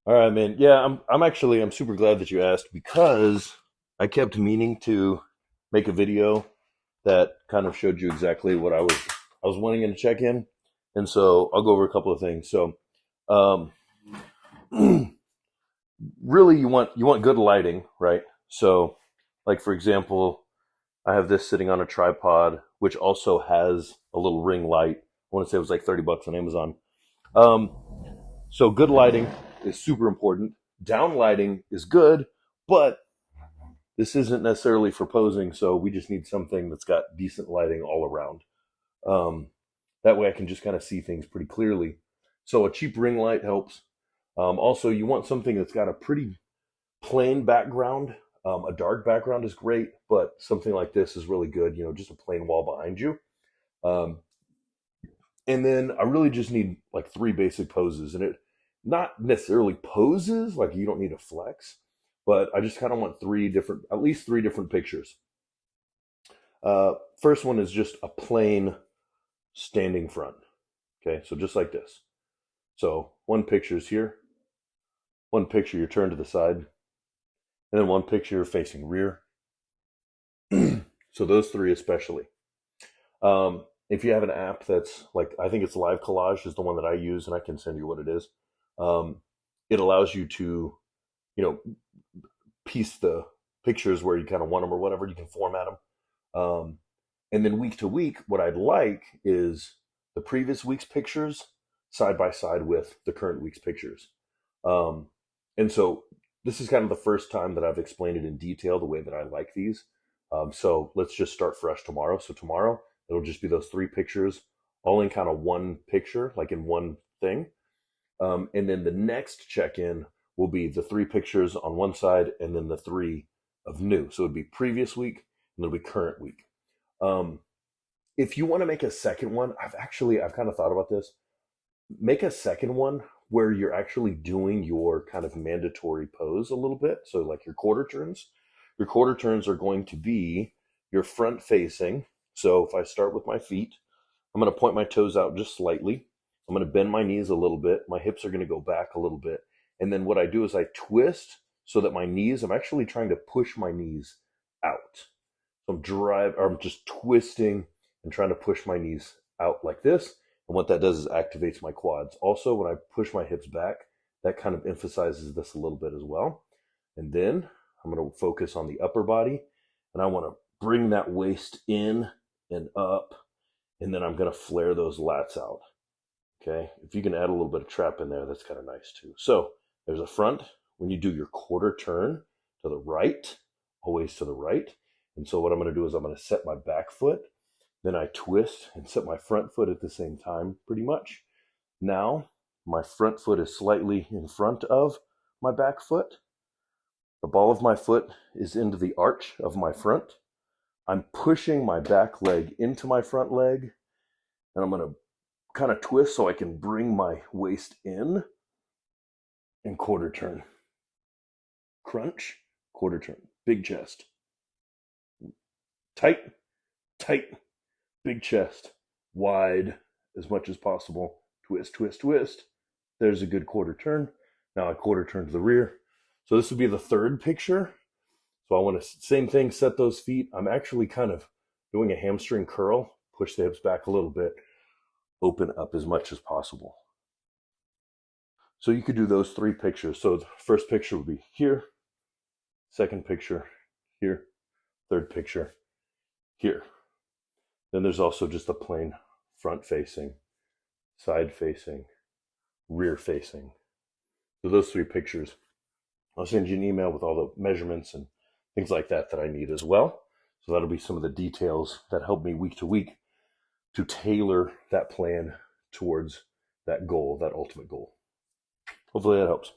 All right, man. Yeah, I'm super glad that you asked because I kept meaning to make a video that kind of showed you exactly what I was wanting to check in. And so I'll go over a couple of things. So um really you want good lighting, right? So like for example, I have this sitting on a tripod which also has a little ring light. I want to say it was like 30 bucks on Amazon. Um so good lighting is super important. Down lighting is good, but this isn't necessarily for posing, so we just need something that's got decent lighting all around. Um, that way I can just kind of see things pretty clearly. So a cheap ring light helps. Also, you want something that's got a pretty plain background. A dark background is great, but something like this is really good. Just a plain wall behind you. Um, and then I really just need like three basic poses, and it not necessarily poses like you don't need a flex, but I just kind of want at least three different pictures. First one is just a plain standing front. Okay, so just like this. So one picture is here, one picture you're turned to the side, and then one picture facing rear. So those three especially. If you have an app that's like, I think it's Live Collage is the one that I use, and I can send you what it is. Um, it allows you to, you know, piece the pictures where you kind of want them or whatever. You can format them. And then week to week, what I'd like is the previous week's pictures side by side with the current week's pictures. Um, and so this is kind of the first time that I've explained it in detail the way that I like these. So let's just start fresh tomorrow. So tomorrow it'll just be those three pictures all in kind of one picture, like in one thing. And then the next check in will be the three pictures on one side and then the three of new. So it'd be previous week and it'll be current week. Um, if you want to make a second one, I've kind of thought about this. Make a second one where you're actually doing your kind of mandatory pose a little bit. So like your quarter turns. Your quarter turns are going to be your front facing. So if I start with my feet, I'm going to point my toes out just slightly. I'm going to bend my knees a little bit. My hips are going to go back a little bit. And then what I do is I twist so that I'm actually trying to push my knees out. So I'm just twisting and trying to push my knees out like this. And what that does is activates my quads. Also, when I push my hips back, that kind of emphasizes this a little bit as well. And then I'm going to focus on the upper body, and I want to bring that waist in and up, and then I'm going to flare those lats out. Okay. If you can add a little bit of trap in there, that's kind of nice too. So there's a front when you do your quarter turn to the right, always to the right. And so what I'm going to do is I'm going to set my back foot, then I twist and set my front foot at the same time, pretty much. Now my front foot is slightly in front of my back foot. The ball of my foot is into the arch of my front. I'm pushing my back leg into my front leg, and I'm going to kind of twist so I can bring my waist in and quarter turn. Crunch, quarter turn. Big chest. Tight, tight, big chest. Wide as much as possible. Twist, twist, twist. There's a good quarter turn. Now I quarter turn to the rear. So this would be the third picture. So I want to, same thing, set those feet. I'm actually kind of doing a hamstring curl. Push the hips back a little bit. Open up as much as possible. So you could do those three pictures. So the first picture would be here, second picture here, third picture here. Then there's also just a plain front facing, side facing, rear facing. So those three pictures. I'll send you an email with all the measurements and things like that I need as well. So that'll be some of the details that help me week to week to tailor that plan towards that goal, that ultimate goal. Hopefully that helps.